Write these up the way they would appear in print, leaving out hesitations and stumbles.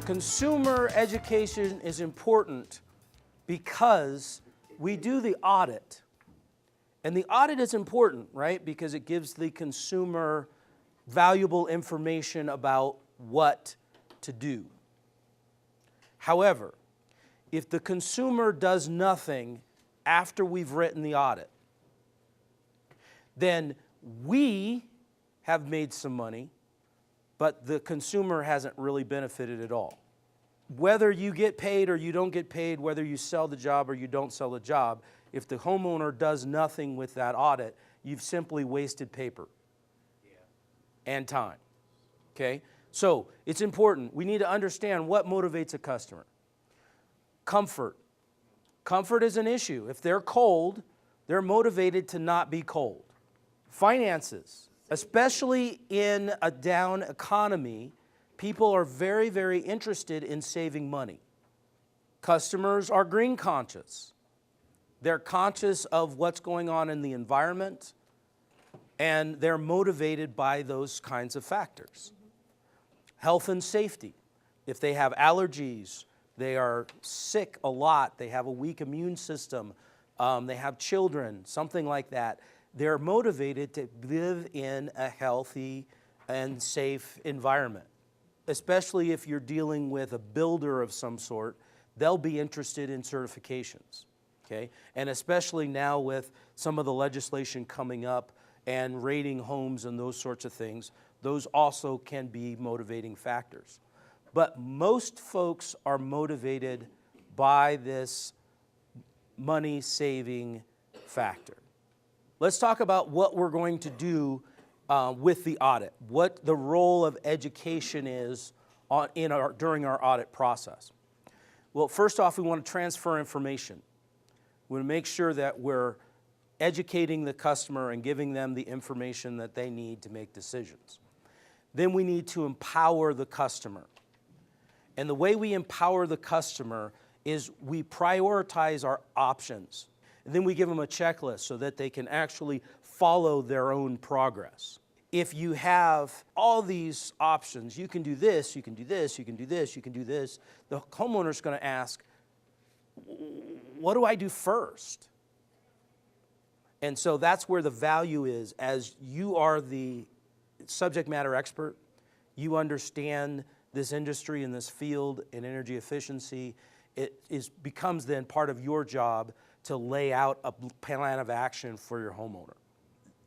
Consumer education is important because we do the audit. And the audit is important, right? Because it gives the consumer valuable information about what to do. However, if the consumer does nothing after we've written the audit, then we have made some money, but the consumer hasn't really benefited at all. Whether you get paid or you don't get paid, whether you sell the job or you don't sell the job, if the homeowner does nothing with that audit, you've simply wasted paper and time, okay? So it's important. We need to understand what motivates a customer. Comfort. Comfort is an issue. If they're cold, they're motivated to not be cold. Finances. Especially in a down economy, people are very, very interested in saving money. Customers are green conscious. They're conscious of what's going on in the environment, and they're motivated by those kinds of factors. Health and safety. If they have allergies, they are sick a lot, they have a weak immune system, they have children, something like that, they're motivated to live in a healthy and safe environment. Especially if you're dealing with a builder of some sort, they'll be interested in certifications, okay? And especially now with some of the legislation coming up and rating homes and those sorts of things, those also can be motivating factors. But most folks are motivated by this money-saving factor. Let's talk about what we're going to do with the audit, what the role of education is during our audit process. Well, first off, we want to transfer information. We want to make sure that we're educating the customer and giving them the information that they need to make decisions. Then we need to empower the customer. And the way we empower the customer is we prioritize our options. And then we give them a checklist so that they can actually follow their own progress. If you have all these options, you can do this, you can do this, you can do this, you can do this, the homeowner's going to ask, what do I do first? And so that's where the value is. As you are the subject matter expert, you understand this industry and this field in energy efficiency, becomes then part of your job to lay out a plan of action for your homeowner.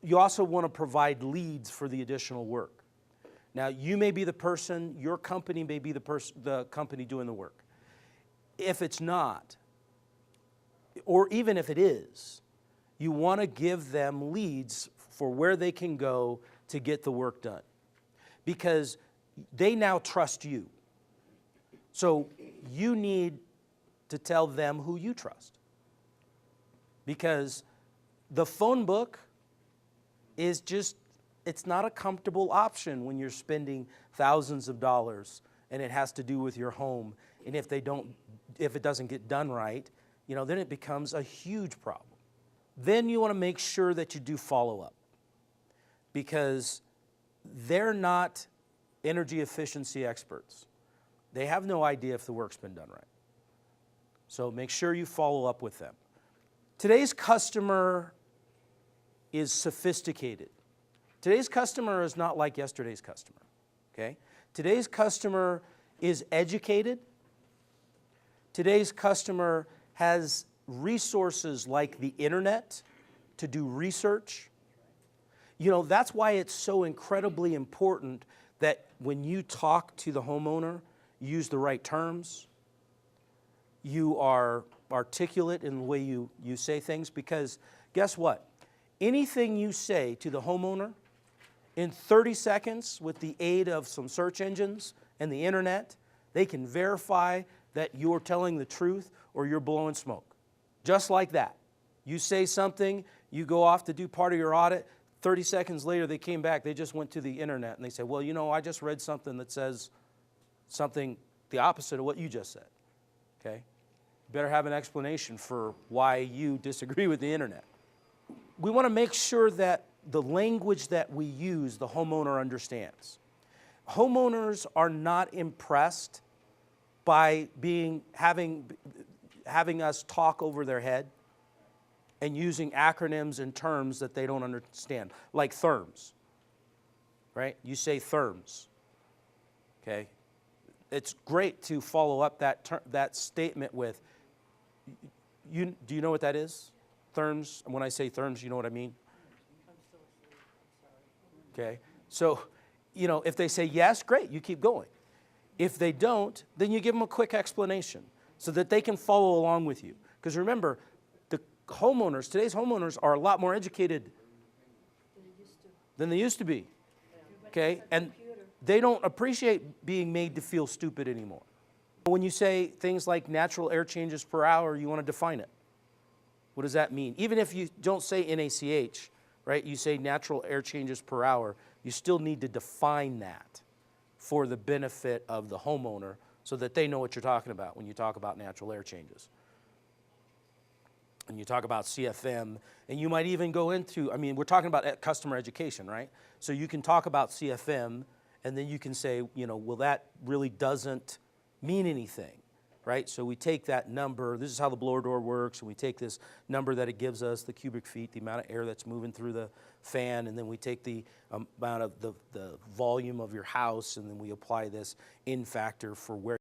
You also want to provide leads for the additional work. Now, you may be the person, your company may be the company doing the work. If it's not, or even if it is, you want to give them leads for where they can go to get the work done. Because they now trust you. So you need to tell them who you trust. Because the phone book is just, it's not a comfortable option when you're spending thousands of dollars and it has to do with your home. And if it doesn't get done right, then it becomes a huge problem. Then you want to make sure that you do follow-up, because they're not energy efficiency experts. They have no idea if the work's been done right. So make sure you follow up with them. Today's customer is sophisticated. Today's customer is not like yesterday's customer, okay? Today's customer is educated. Today's customer has resources like the internet to do research. That's why it's so incredibly important that when you talk to the homeowner, you use the right terms, you are articulate in the way you say things, because guess what? Anything you say to the homeowner in 30 seconds with the aid of some search engines and the internet, they can verify that you're telling the truth or you're blowing smoke. Just like that. You say something, you go off to do part of your audit, 30 seconds later they came back, they just went to the internet and they said, well, I just read something that says something the opposite of what you just said, okay? You better have an explanation for why you disagree with the internet. We want to make sure that the language that we use, the homeowner understands. Homeowners are not impressed by having us talk over their head and using acronyms and terms that they don't understand, like therms, right? You say therms, okay? It's great to follow up that statement with, do you know what that is? Therms, and when I say therms, you know what I mean? Okay, so, you know, if they say yes, great, you keep going. If they don't, then you give them a quick explanation so that they can follow along with you. Because remember, today's homeowners are a lot more educated than they used to be, okay? And they don't appreciate being made to feel stupid anymore. When you say things like natural air changes per hour, you want to define it. What does that mean? Even if you don't say NACH, right, you say natural air changes per hour, you still need to define that for the benefit of the homeowner so that they know what you're talking about when you talk about natural air changes. And you talk about CFM, and you might even go into, I mean, we're talking about customer education, right? So you can talk about CFM, and then you can say, you know, well, that really doesn't mean anything, right? So we take that number, this is how the blower door works, and we take this number that it gives us, the cubic feet, the amount of air that's moving through the fan, and then we take the amount of the volume of your house, and then we apply this in factor for where,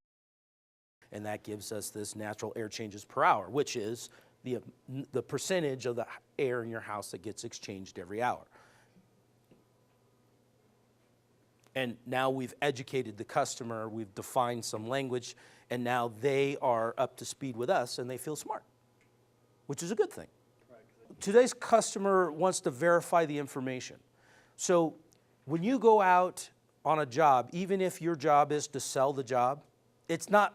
and that gives us this natural air changes per hour, which is the percentage of the air in your house that gets exchanged every hour. And now we've educated the customer, we've defined some language, and now they are up to speed with us and they feel smart, which is a good thing. Right. Today's customer wants to verify the information. So when you go out on a job, even if your job is to sell the job, it's not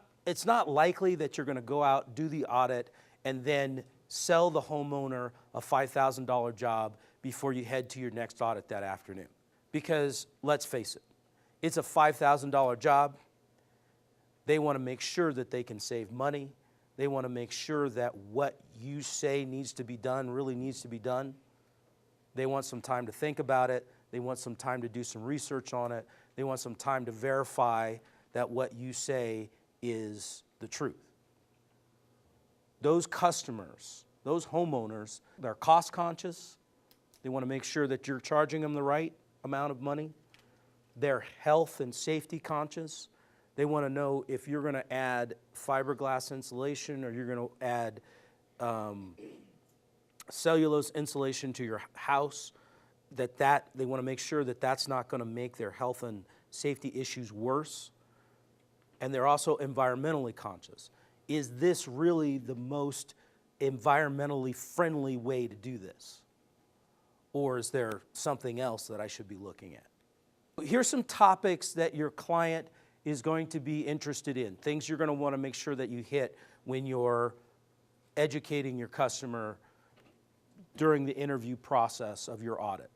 likely that you're going to go out, do the audit, and then sell the homeowner a $5,000 job before you head to your next audit that afternoon. Because let's face it, it's a $5,000 job. They want to make sure that they can save money. They want to make sure that what you say needs to be done really needs to be done. They want some time to think about it. They want some time to do some research on it. They want some time to verify that what you say is the truth. Those customers, those homeowners, they're cost conscious. They want to make sure that you're charging them the right amount of money. They're health and safety conscious. They want to know if you're going to add fiberglass insulation or you're going to add cellulose insulation to your house. They want to make sure that that's not going to make their health and safety issues worse. And they're also environmentally conscious. Is this really the most environmentally friendly way to do this? Or is there something else that I should be looking at? Here's some topics that your client is going to be interested in, things you're going to want to make sure that you hit when you're educating your customer during the interview process of your audit.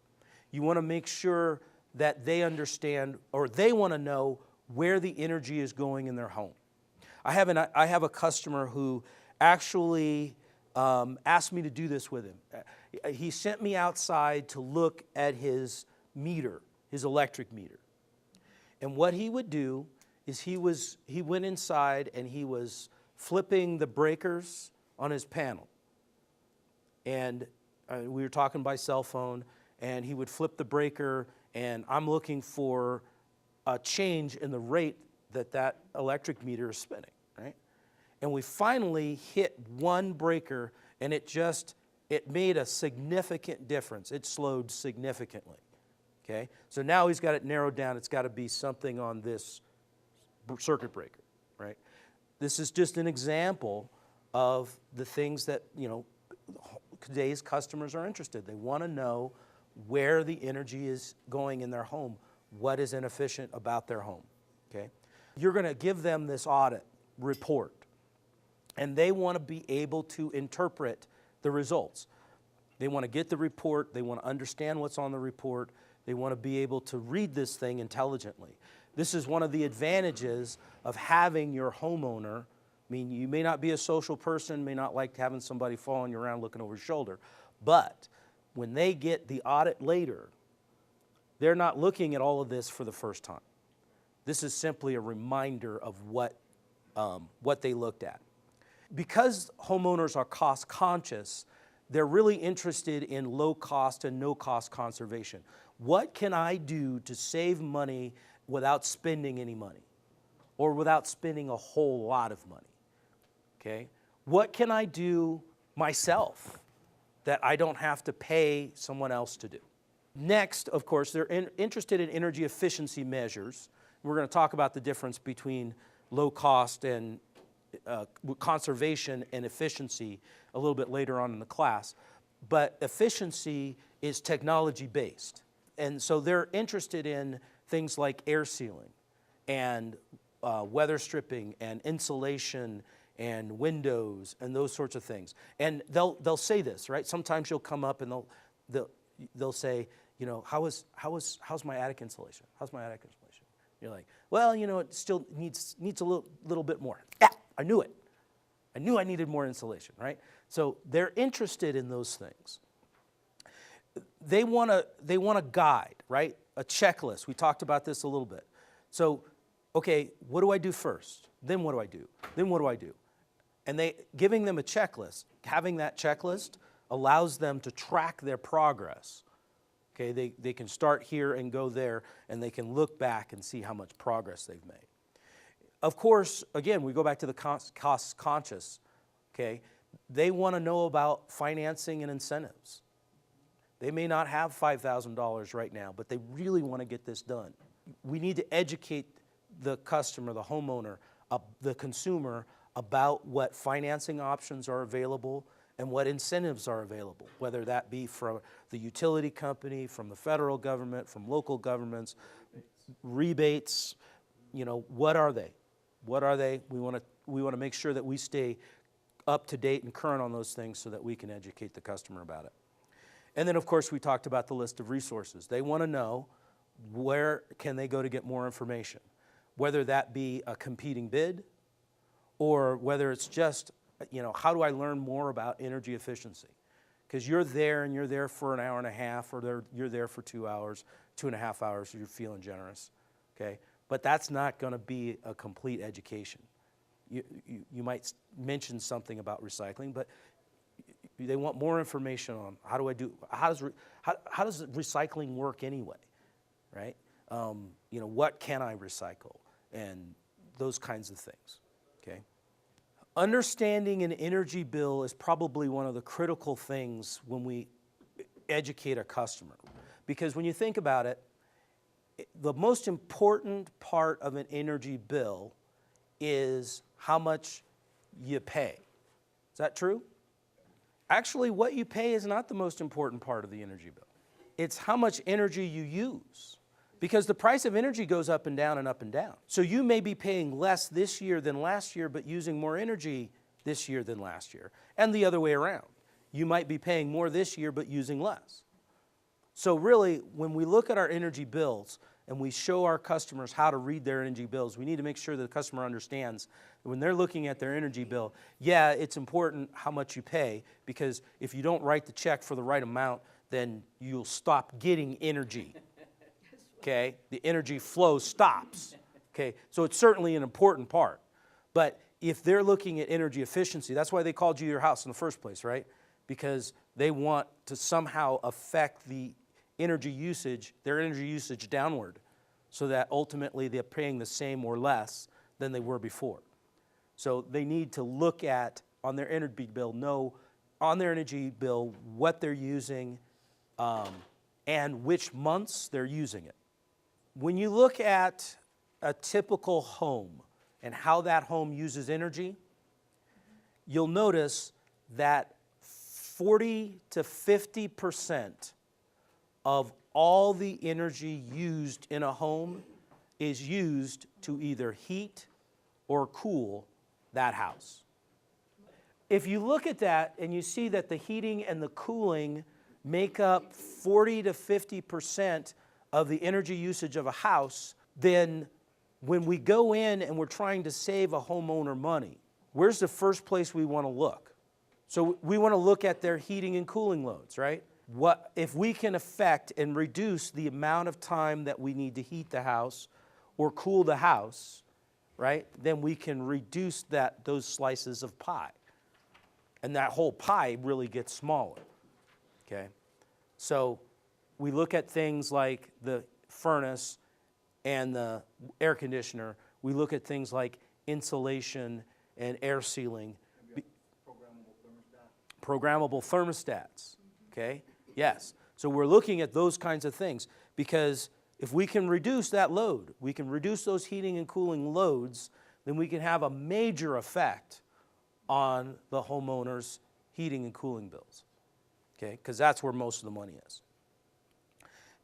You want to make sure that they understand, or they want to know where the energy is going in their home. I have a customer who actually asked me to do this with him. He sent me outside to look at his meter, his electric meter. And what he would do is he went inside and he was flipping the breakers on his panel. And we were talking by cell phone, and he would flip the breaker, and I'm looking for a change in the rate that electric meter is spinning, right? And we finally hit one breaker, and it made a significant difference. It slowed significantly, okay? So now he's got it narrowed down. It's got to be something on this circuit breaker, right? This is just an example of the things that, you know, today's customers are interested. They want to know where the energy is going in their home, what is inefficient about their home, okay? You're going to give them this audit report, and they want to be able to interpret the results. They want to get the report. They want to understand what's on the report. They want to be able to read this thing intelligently. This is one of the advantages of having your homeowner. I mean, you may not be a social person, may not like having somebody following you around looking over your shoulder, but when they get the audit later, they're not looking at all of this for the first time. This is simply a reminder of what what they looked at. Because homeowners are cost conscious, they're really interested in low cost and no cost conservation. What can I do to save money without spending any money or without spending a whole lot of money? Okay? What can I do myself that I don't have to pay someone else to do? Next, of course, they're interested in energy efficiency measures. We're going to talk about the difference between low cost and conservation and efficiency a little bit later on in the class. But efficiency is technology based. And so they're interested in things like air sealing and weather stripping and insulation and windows and those sorts of things. And they'll say this, right? Sometimes you'll come up and they'll say, you know, how's my attic insulation? How's my attic insulation? You're like, well, you know, it still needs a little bit more. Yeah, I knew it. I knew I needed more insulation, right? So they're interested in those things. They want a guide, right? A checklist. We talked about this a little bit. So, okay, what do I do first? Then what do I do? Then what do I do? And giving them a checklist, having that checklist allows them to track their progress. Okay, they can start here and go there, and they can look back and see how much progress they've made. Of course, again, we go back to the cost conscious. Okay, they want to know about financing and incentives. They may not have $5,000 right now, but they really want to get this done. We need to educate the customer, the homeowner, the consumer about what financing options are available and what incentives are available, whether that be from the utility company, from the federal government, from local governments, rebates, you know, what are they? What are they? We want to make sure that we stay up to date and current on those things so that we can educate the customer about it. And then, of course, we talked about the list of resources. They want to know where can they go to get more information, whether that be a competing bid or whether it's just, you know, how do I learn more about energy efficiency? Because you're there for an hour and a half, or you're there for 2 hours, 2.5 hours, you're feeling generous, okay? But that's not going to be a complete education. You might mention something about recycling, but they want more information on how does recycling work anyway, right? You know, what can I recycle, and those kinds of things, okay? Understanding an energy bill is probably one of the critical things when we educate a customer. Because when you think about it, the most important part of an energy bill is how much you pay. Is that true? Actually, what you pay is not the most important part of the energy bill. It's how much energy you use. Because the price of energy goes up and down and up and down. So you may be paying less this year than last year, but using more energy this year than last year. And the other way around. You might be paying more this year, but using less. So really, when we look at our energy bills and we show our customers how to read their energy bills, we need to make sure that the customer understands that when they're looking at their energy bill, yeah, it's important how much you pay, because if you don't write the check for the right amount, then you'll stop getting energy. Okay, the energy flow stops. Okay, so it's certainly an important part. But if they're looking at energy efficiency, that's why they called you your house in the first place, right? Because they want to somehow affect the energy usage, their energy usage downward, so that ultimately they're paying the same or less than they were before. So they need to look at, on their energy bill, know on their energy bill what they're using and which months they're using it. When you look at a typical home and how that home uses energy, you'll notice that 40 to 50% of all the energy used in a home is used to either heat or cool that house. If you look at that and you see that the heating and the cooling make up 40 to 50% of the energy usage of a house, then when we go in and we're trying to save a homeowner money, where's the first place we want to look? So we want to look at their heating and cooling loads, right? What if we can affect and reduce the amount of time that we need to heat the house or cool the house, right, then we can reduce those slices of pie. And that whole pie really gets smaller, okay? So we look at things like the furnace and the air conditioner. We look at things like insulation and air sealing. Programmable thermostats, okay? Yes. So we're looking at those kinds of things because if we can reduce that load, we can reduce those heating and cooling loads, then we can have a major effect on the homeowner's heating and cooling bills, okay? Because that's where most of the money is.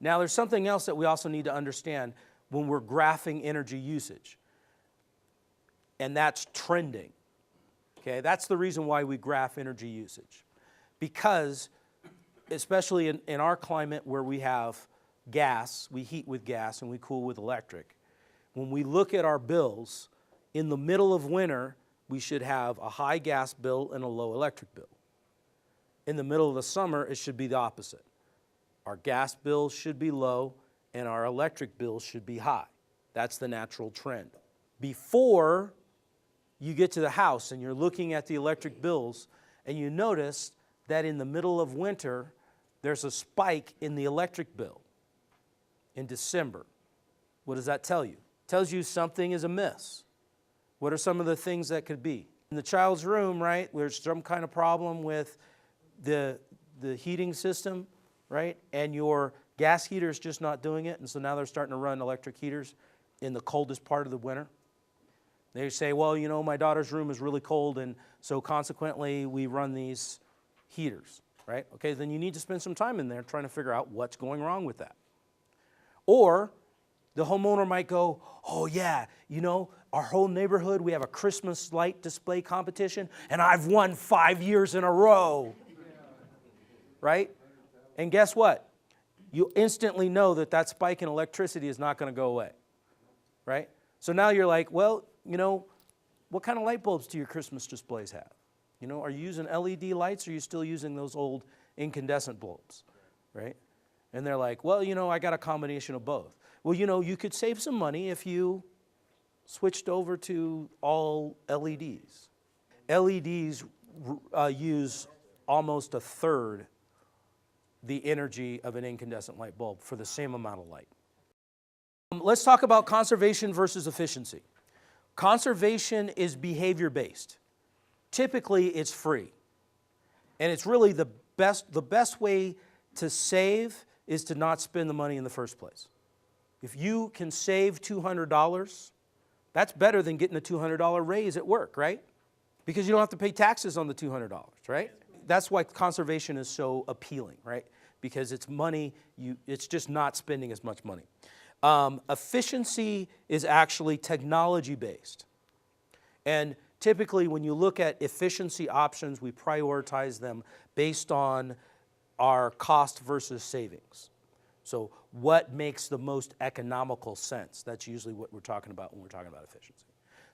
Now, there's something else that we also need to understand when we're graphing energy usage, and that's trending, okay? That's the reason why we graph energy usage, because especially in our climate where we have gas, we heat with gas and we cool with electric. When we look at our bills, in the middle of winter, we should have a high gas bill and a low electric bill. In the middle of the summer, it should be the opposite. Our gas bills should be low and our electric bills should be high. That's the natural trend. Before you get to the house and you're looking at the electric bills and you notice that in the middle of winter, there's a spike in the electric bill in December. What does that tell you? It tells you something is amiss. What are some of the things that could be? In the child's room, right, there's some kind of problem with the heating system, right, and your gas heater is just not doing it, and so now they're starting to run electric heaters in the coldest part of the winter. They say, well, you know, my daughter's room is really cold, and so consequently we run these heaters, right? Okay, then you need to spend some time in there trying to figure out what's going wrong with that. Or the homeowner might go, oh yeah, you know, our whole neighborhood, we have a Christmas light display competition, and I've won 5 years in a row, right? And guess what? You instantly know that that spike in electricity is not going to go away, right? So now you're like, well, you know, what kind of light bulbs do your Christmas displays have? You know, are you using LED lights or are you still using those old incandescent bulbs, right? And they're like, well, you know, I got a combination of both. Well, you know, you could save some money if you switched over to all LEDs. LEDs use almost a third the energy of an incandescent light bulb for the same amount of light. Let's talk about conservation versus efficiency. Conservation is behavior-based. Typically, it's free. And it's really the best way to save is to not spend the money in the first place. If you can save $200, that's better than getting a $200 raise at work, right? Because you don't have to pay taxes on the $200, right? That's why conservation is so appealing, right? Because it's money, it's just not spending as much money. Efficiency is actually technology-based. And typically when you look at efficiency options, we prioritize them based on our cost versus savings. So what makes the most economical sense? That's usually what we're talking about when we're talking about efficiency.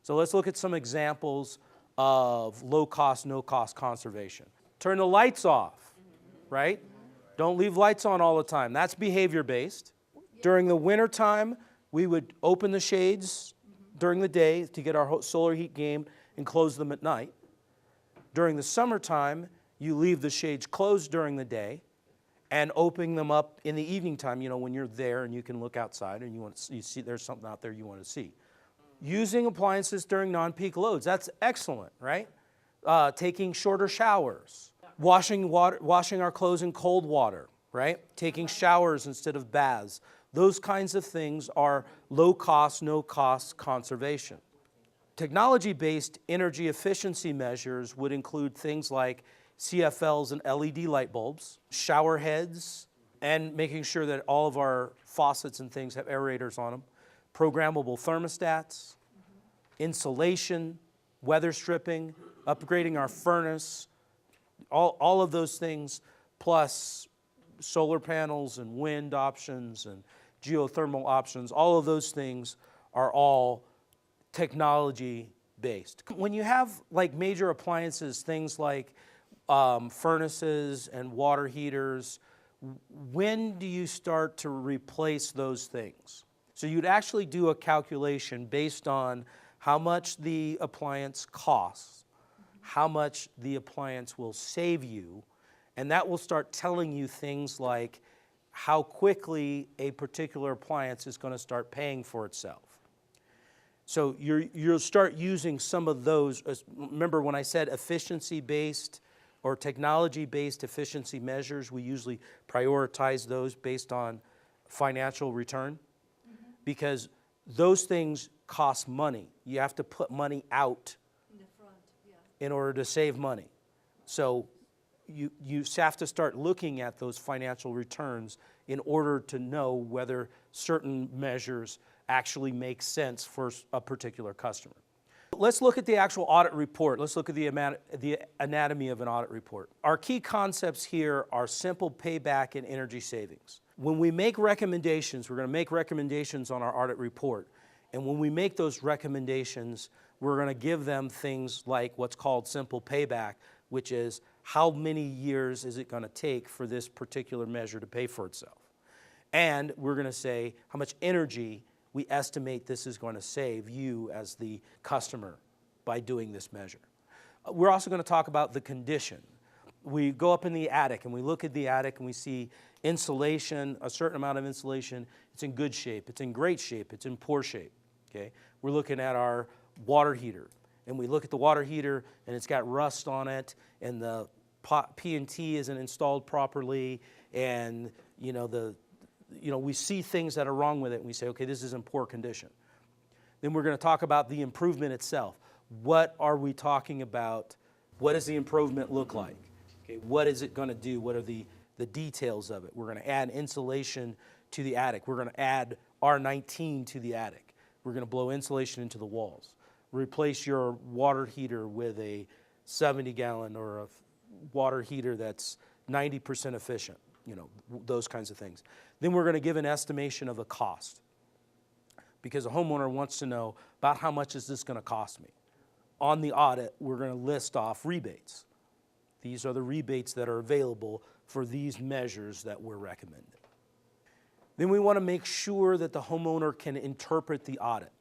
So let's look at some examples of low-cost, no-cost conservation. Turn the lights off, right? Don't leave lights on all the time. That's behavior-based. During the wintertime, we would open the shades during the day to get our solar heat game and close them at night. During the summertime, you leave the shades closed during the day and open them up in the evening time, you know, when you're there and you can look outside and you see there's something out there you want to see. Using appliances during non-peak loads, that's excellent, right? Taking shorter showers. Washing our clothes in cold water, right? Taking showers instead of baths. Those kinds of things are low cost, no cost conservation. Technology-based energy efficiency measures would include things like CFLs and LED light bulbs, shower heads, and making sure that all of our faucets and things have aerators on them, programmable thermostats, insulation, weather stripping, upgrading our furnace, all of those things, plus solar panels and wind options and geothermal options, all of those things are all technology-based. When you have like major appliances, things like furnaces and water heaters, when do you start to replace those things? So you'd actually do a calculation based on how much the appliance costs, how much the appliance will save you, and that will start telling you things like how quickly a particular appliance is going to start paying for itself. So you'll start using some of those. Remember when I said efficiency-based or technology-based efficiency measures, we usually prioritize those based on financial return, because those things cost money. You have to put money out In the front, yeah. in order to save money. So you have to start looking at those financial returns in order to know whether certain measures actually make sense for a particular customer. Let's look at the actual audit report. Let's look at the anatomy of an audit report. Our key concepts here are simple payback and energy savings. When we make recommendations, we're going to make recommendations on our audit report. And when we make those recommendations, we're going to give them things like what's called simple payback, which is how many years is it going to take for this particular measure to pay for itself. And we're going to say how much energy we estimate this is going to save you as the customer by doing this measure. We're also going to talk about the condition. We go up in the attic and we look at the attic and we see insulation, a certain amount of insulation. It's in good shape, it's in great shape, it's in poor shape. Okay? We're looking at our water heater, and we look at the water heater and it's got rust on it, and the P&T isn't installed properly, and we see things that are wrong with it, and we say, okay, this is in poor condition. Then we're going to talk about the improvement itself. What are we talking about? What does the improvement look like? Okay, what is it going to do? What are the details of it? We're going to add insulation to the attic. We're going to add R19 to the attic. We're going to blow insulation into the walls. Replace your water heater with a 70-gallon or a water heater that's 90% efficient, those kinds of things. Then we're going to give an estimation of the cost, because a homeowner wants to know about how much is this going to cost me. On the audit, we're going to list off rebates. These are the rebates that are available for these measures that we're recommending. Then we want to make sure that the homeowner can interpret the audit,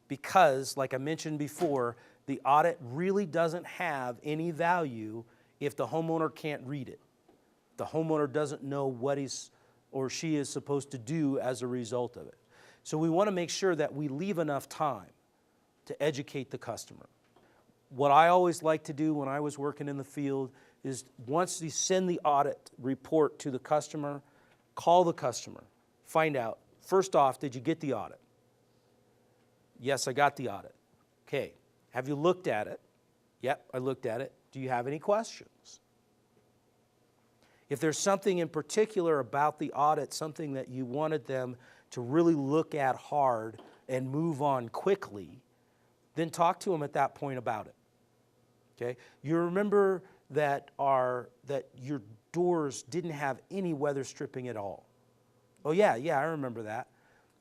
because, like I mentioned before, the audit really doesn't have any value if the homeowner can't read it. The homeowner doesn't know what he's or she is supposed to do as a result of it. So we want to make sure that we leave enough time to educate the customer. What I always like to do when I was working in the field is, once you send the audit report to the customer, call the customer, find out, first off, did you get the audit? Yes, I got the audit. Okay, have you looked at it? Yep, I looked at it. Do you have any questions? If there's something in particular about the audit, something that you wanted them to really look at hard and move on quickly, then talk to them at that point about it. Okay? You remember that your doors didn't have any weather stripping at all. Oh yeah, I remember that.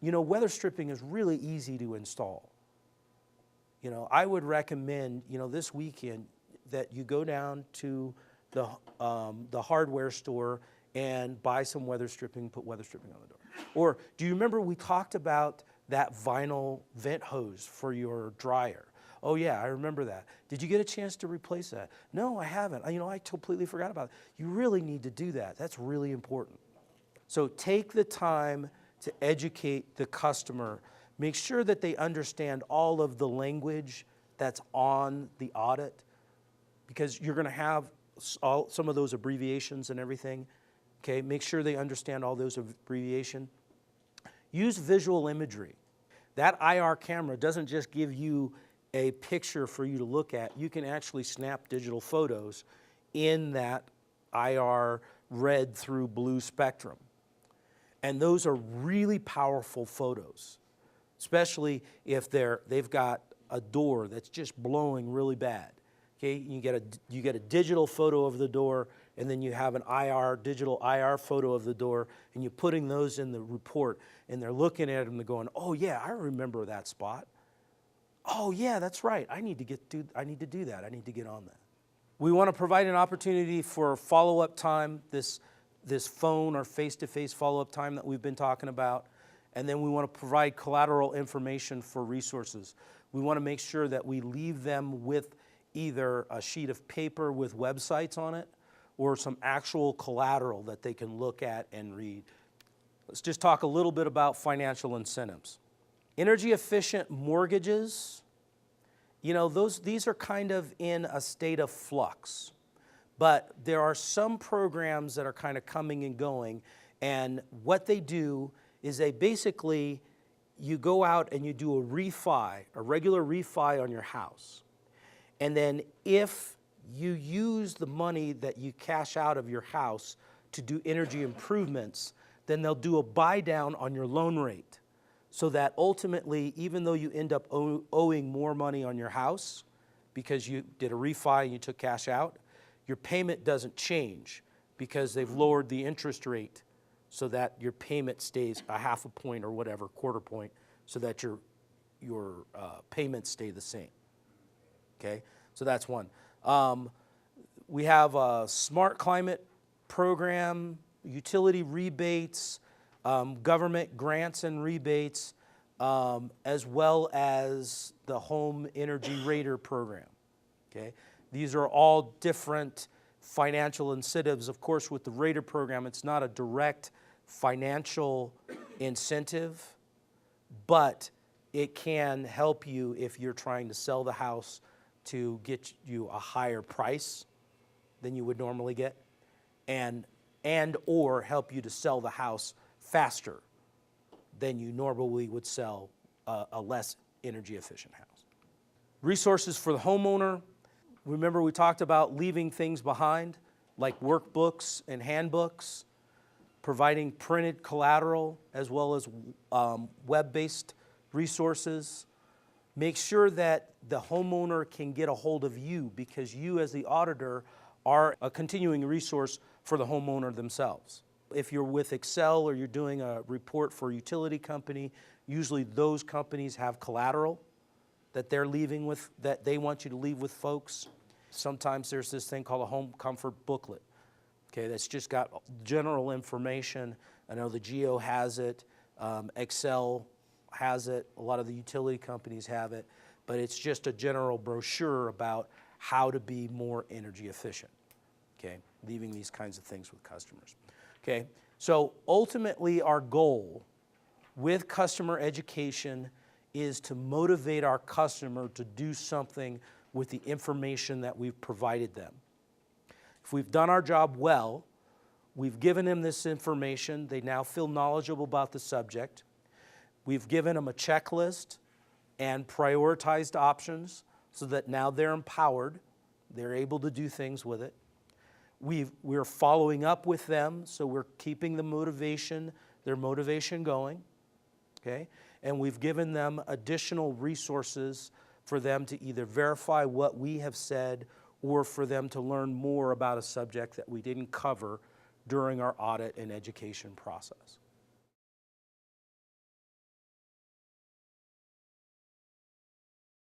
Weather stripping is really easy to install. I would recommend, this weekend that you go down to the hardware store and buy some weather stripping, put weather stripping on the door. Or do you remember we talked about that vinyl vent hose for your dryer? Oh yeah, I remember that. Did you get a chance to replace that? No, I haven't. I completely forgot about it. You really need to do that. That's really important. So take the time to educate the customer. Make sure that they understand all of the language that's on the audit, because you're going to have some of those abbreviations and everything. Okay, make sure they understand all those abbreviations. Use visual imagery. That IR camera doesn't just give you a picture for you to look at. You can actually snap digital photos in that IR red through blue spectrum. And those are really powerful photos, especially if they've got a door that's just blowing really bad. Okay, you get a digital photo of the door, and then you have an digital IR photo of the door, and you're putting those in the report, and they're looking at them and they're going, oh yeah, I remember that spot. Oh yeah, that's right. I need to do that. I need to get on that. We want to provide an opportunity for follow-up time, this phone or face-to-face follow-up time that we've been talking about. And then we want to provide collateral information for resources. We want to make sure that we leave them with either a sheet of paper with websites on it or some actual collateral that they can look at and read. Let's just talk a little bit about financial incentives. Energy efficient mortgages, you know, these are kind of in a state of flux, but there are some programs that are kind of coming and going, and what they do is they basically, you go out and you do a refi, a regular refi on your house. And then if you use the money that you cash out of your house to do energy improvements, then they'll do a buy down on your loan rate. So that ultimately, even though you end up owing more money on your house because you did a refi and you took cash out, your payment doesn't change because they've lowered the interest rate so that your payment stays a half a point or whatever, quarter point, so that your payments stay the same. Okay, so that's one. We have a smart climate program, utility rebates, government grants and rebates, as well as the home energy rater program. Okay, these are all different financial incentives. Of course, with the rater program, it's not a direct financial incentive, but it can help you if you're trying to sell the house to get you a higher price than you would normally get, and or help you to sell the house faster than you normally would sell a less energy efficient house. Resources for the homeowner. Remember we talked about leaving things behind, like workbooks and handbooks, providing printed collateral as well as web-based resources. Make sure that the homeowner can get a hold of you, because you as the auditor are a continuing resource for the homeowner themselves. If you're with Excel or you're doing a report for a utility company, usually those companies have collateral that they're leaving with, that they want you to leave with folks. Sometimes there's this thing called a home comfort booklet, okay, that's just got general information. I know the Geo has it, Excel has it, a lot of the utility companies have it, but it's just a general brochure about how to be more energy efficient, okay, leaving these kinds of things with customers. Okay, so ultimately our goal with customer education is to motivate our customer to do something with the information that we've provided them. If we've done our job well, we've given them this information, they now feel knowledgeable about the subject, we've given them a checklist and prioritized options so that now they're empowered, they're able to do things with it. We're following up with them, so we're keeping the motivation, their motivation going, okay? And we've given them additional resources for them to either verify what we have said or for them to learn more about a subject that we didn't cover during our audit and education process.